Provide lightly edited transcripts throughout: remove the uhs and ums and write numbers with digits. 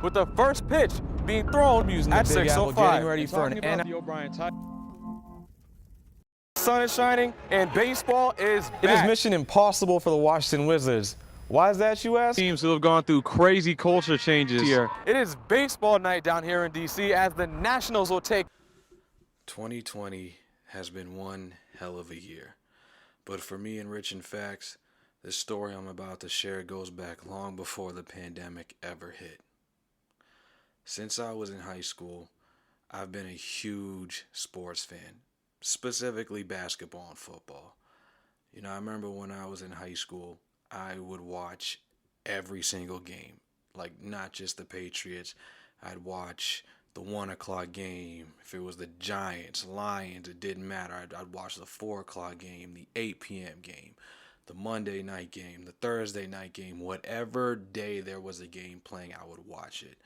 with the first pitch being thrown at 6:05. Getting ready for an Sun is shining and baseball is back. It is mission impossible for the Washington Wizards. Why is that, you ask? Teams who have gone through crazy culture changes here. It is baseball night down here in D.C. as the Nationals will take. 2020 has been one hell of a year. But for me and Rich and Facts, the story I'm about to share goes back long before the pandemic ever hit. Since I was in high school, I've been a huge sports fan, specifically basketball and football. You know, I remember when I was in high school, I would watch every single game, like not just the Patriots. I'd watch the 1 o'clock game. If it was the Giants, Lions, it didn't matter. I'd watch the 4 o'clock game, the 8 p.m. game, the Monday night game, the Thursday night game. Whatever day there was a game playing, I would watch it.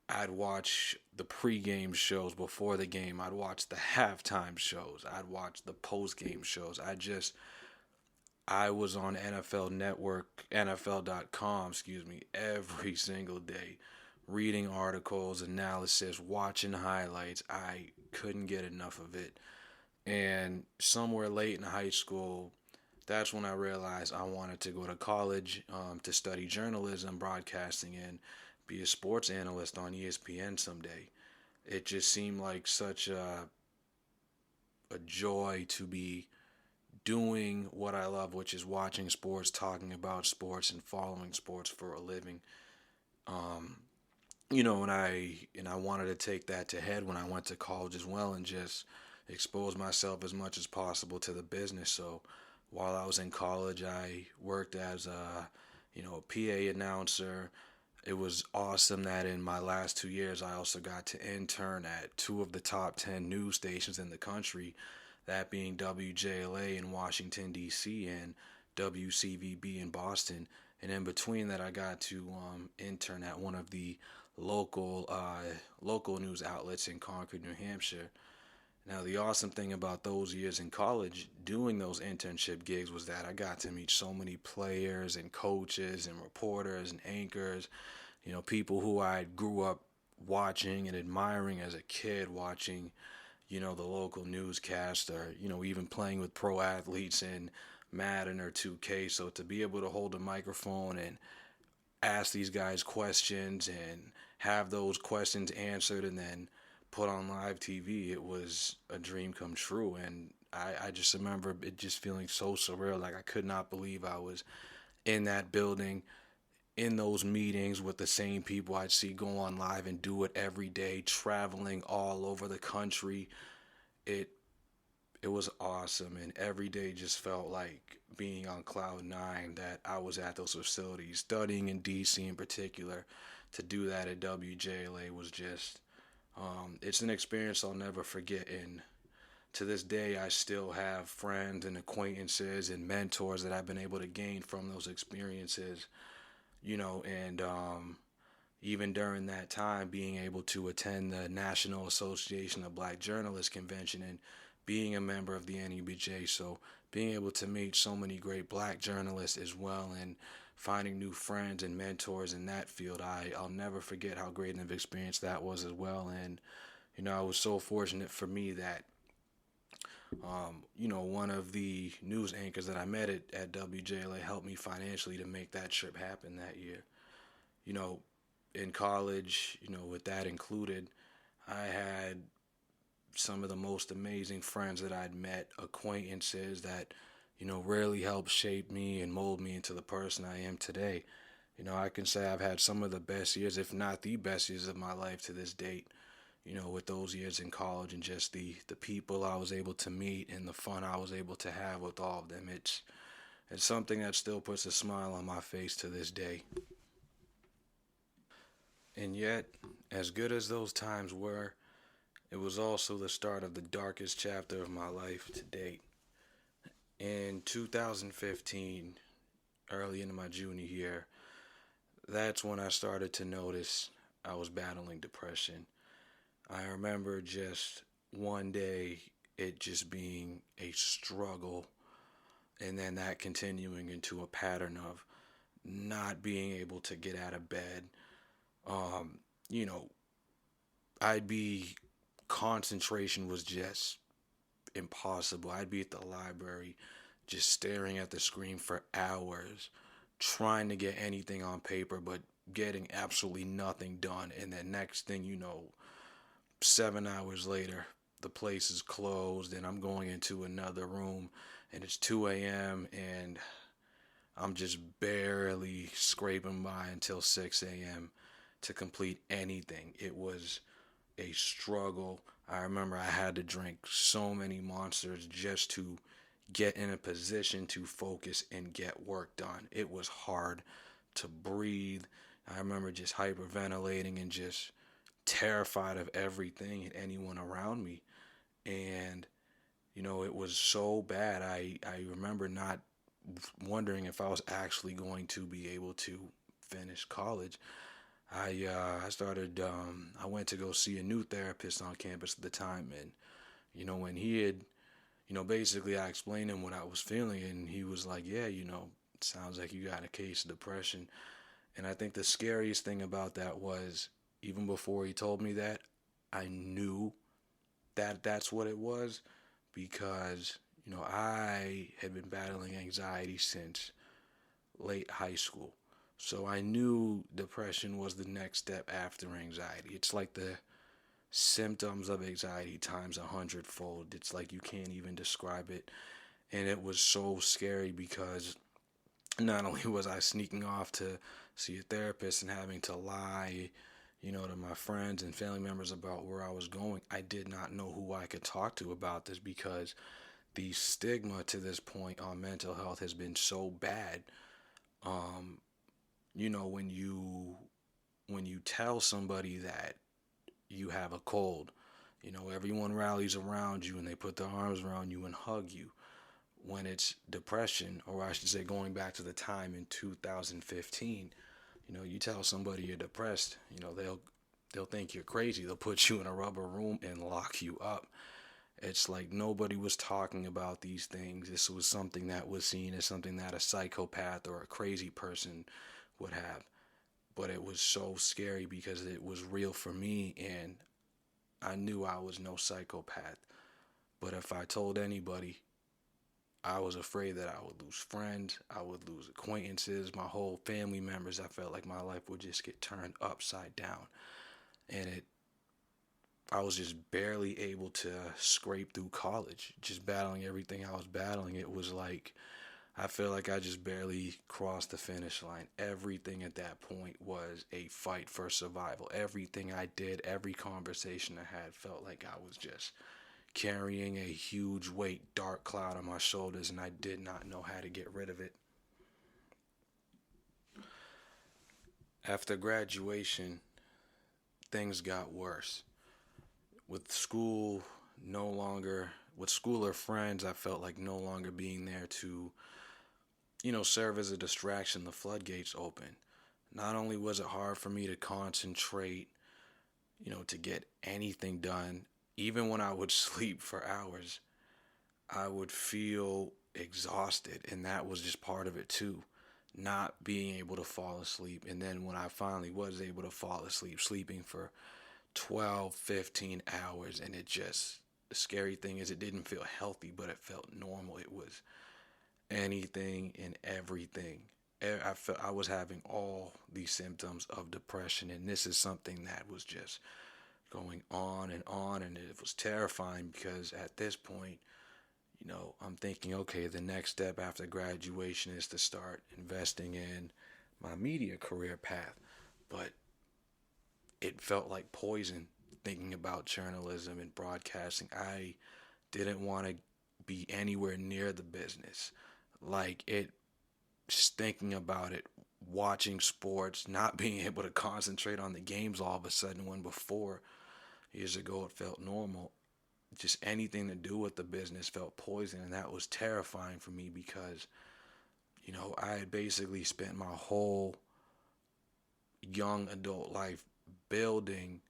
I'd watch the pregame shows before the game. I'd watch the halftime shows. I'd watch the postgame shows. I was on NFL Network, NFL.com, every single day, reading articles, analysis, watching highlights. I couldn't get enough of it. And somewhere late in high school, that's when I realized I wanted to go to college to study journalism, broadcasting, and be a sports analyst on ESPN someday. It just seemed like such a joy to be doing what I love, which is watching sports, talking about sports, and following sports for a living. You know, and I wanted to take that to head when I went to college as well, and just expose myself as much as possible to the business. So while I was in college, I worked as a PA announcer. It was awesome that in my last 2 years, I also got to intern at 2 of the top 10 news stations in the country, that being WJLA in Washington, D.C., and WCVB in Boston. And in between that, I got to intern at one of the local news outlets in Concord, New Hampshire. Now, the awesome thing about those years in college doing those internship gigs was that I got to meet so many players and coaches and reporters and anchors, you know, people who I grew up watching and admiring as a kid, watching, you know, the local newscast, or, you know, even playing with pro athletes in Madden or 2K. So to be able to hold a microphone and ask these guys questions and have those questions answered and then put on live TV, it was a dream come true. And I just remember it just feeling so surreal. Like I could not believe I was in that building, in those meetings with the same people I'd see go on live and do it every day, traveling all over the country. It was awesome, and every day just felt like being on cloud nine that I was at those facilities, studying in DC in particular. To do that at WJLA was just it's an experience I'll never forget, and to this day I still have friends and acquaintances and mentors that I've been able to gain from those experiences, you know. And even during that time, being able to attend the National Association of Black Journalists convention and being a member of the NEBJ, so being able to meet so many great black journalists as well, and finding new friends and mentors in that field, I'll never forget how great of an experience that was as well. And, you know, I was so fortunate for me that, you know, one of the news anchors that I met at WJLA helped me financially to make that trip happen that year. You know, in college, you know, with that included, I had some of the most amazing friends that I'd met, acquaintances that, you know, really helped shape me and mold me into the person I am today. You know, I can say I've had some of the best years, if not the best years of my life to this date, you know, with those years in college and just the people I was able to meet and the fun I was able to have with all of them. It's something that still puts a smile on my face to this day. And yet, as good as those times were, it was also the start of the darkest chapter of my life to date. In 2015, early into my junior year, that's when I started to notice I was battling depression. I remember just one day it just being a struggle, and then that continuing into a pattern of not being able to get out of bed, You know, I'd be concentration was just impossible. I'd be at the library just staring at the screen for hours, trying to get anything on paper, but getting absolutely nothing done. And then next thing you know, 7 hours later, the place is closed and I'm going into another room and it's 2 a.m. and I'm just barely scraping by until 6 a.m. to complete anything. It was a struggle. I remember I had to drink so many monsters just to get in a position to focus and get work done. It was hard to breathe. I remember just hyperventilating and just terrified of everything and anyone around me. And, it was so bad. I remember not wondering if I was actually going to be able to finish college. I went to go see a new therapist on campus at the time, and when he had, basically I explained him what I was feeling, and he was like, yeah, it sounds like you got a case of depression. And I think the scariest thing about that was, even before he told me that, I knew that that's what it was, because I had been battling anxiety since late high school. So I knew depression was the next step after anxiety. It's like the symptoms of anxiety times 100-fold. It's like you can't even describe it. And it was so scary because not only was I sneaking off to see a therapist and having to lie, to my friends and family members about where I was going, I did not know who I could talk to about this, because the stigma to this point on mental health has been so bad. Um, when you tell somebody that you have a cold, everyone rallies around you and they put their arms around you and hug you. When it's depression, or I should say going back to the time in 2015, you tell somebody you're depressed, they'll think you're crazy. They'll put you in a rubber room and lock you up. It's like nobody was talking about these things. This was something that was seen as something that a psychopath or a crazy person would have. But it was so scary because it was real for me, and I knew I was no psychopath. But if I told anybody, I was afraid that I would lose friends, I would lose acquaintances, my whole family members. I felt like my life would just get turned upside down. And I was just barely able to scrape through college, just battling everything I was battling. It was like, I feel like I just barely crossed the finish line. Everything at that point was a fight for survival. Everything I did, every conversation I had, felt like I was just carrying a huge weight, dark cloud on my shoulders, and I did not know how to get rid of it. After graduation, things got worse. With school with school or friends, I felt like no longer being there to, serve as a distraction. The floodgates open. Not only was it hard for me to concentrate, to get anything done, even when I would sleep for hours, I would feel exhausted, and that was just part of it too. Not being able to fall asleep, and then when I finally was able to fall asleep, sleeping for 12, 15 hours, and the scary thing is it didn't feel healthy, but it felt normal. It was anything and everything. I felt I was having all these symptoms of depression, and this is something that was just going on, and it was terrifying because at this point, I'm thinking, okay, the next step after graduation is to start investing in my media career path. But it felt like poison thinking about journalism and broadcasting. I didn't want to be anywhere near the business. Just thinking about it, watching sports, not being able to concentrate on the games all of a sudden, when before, years ago, it felt normal. Just anything to do with the business felt poison, and that was terrifying for me because, I had basically spent my whole young adult life building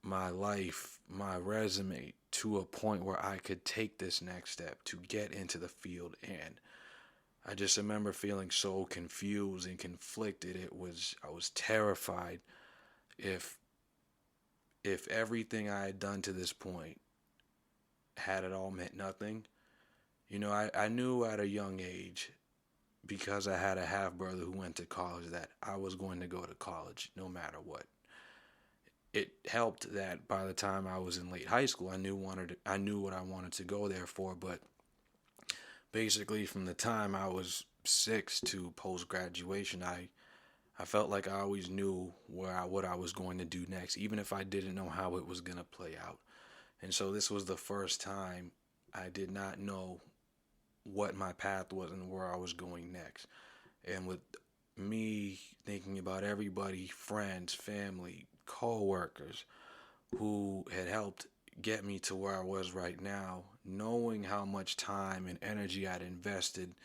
my life, my resume, to a point where I could take this next step to get into the field. And I just remember feeling so confused and conflicted. I was terrified. if everything I had done to this point had it all meant nothing, I knew at a young age, because I had a half brother who went to college, that I was going to go to college no matter what. It helped that by the time I was in late high school, I knew what I wanted to go there for. But basically, from the time I was 6 to post graduation, I felt like I always knew what I was going to do next, even if I didn't know how it was going to play out. And so this was the first time I did not know what my path was and where I was going next. And with me thinking about everybody, friends, family, co-workers who had helped get me to where I was right now, knowing how much time and energy I'd invested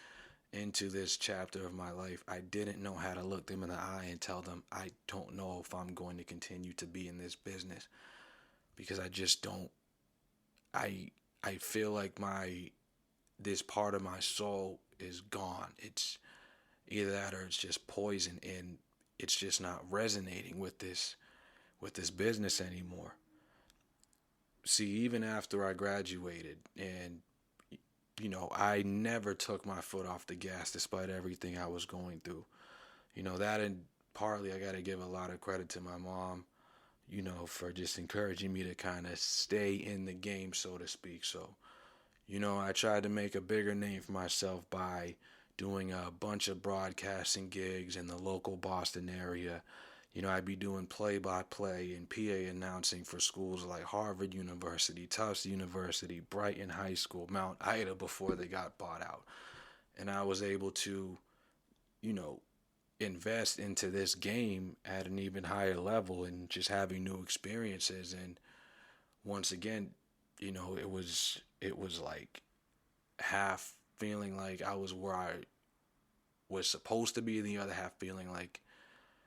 into this chapter of my life, I didn't know how to look them in the eye and tell them I don't know if I'm going to continue to be in this business, because I just don't. I feel like this part of my soul is gone. It's either that or it's just poison, and it's just not resonating with this business anymore. See, even after I graduated, and I never took my foot off the gas despite everything I was going through. That, and partly I got to give a lot of credit to my mom, for just encouraging me to kind of stay in the game, so to speak. So, I tried to make a bigger name for myself by doing a bunch of broadcasting gigs in the local Boston area. I'd be doing play-by-play and PA announcing for schools like Harvard University, Tufts University, Brighton High School, Mount Ida before they got bought out. And I was able to, you know, invest into this game at an even higher level and just having new experiences. And once again, it was like half feeling like I was where I was supposed to be, and the other half feeling like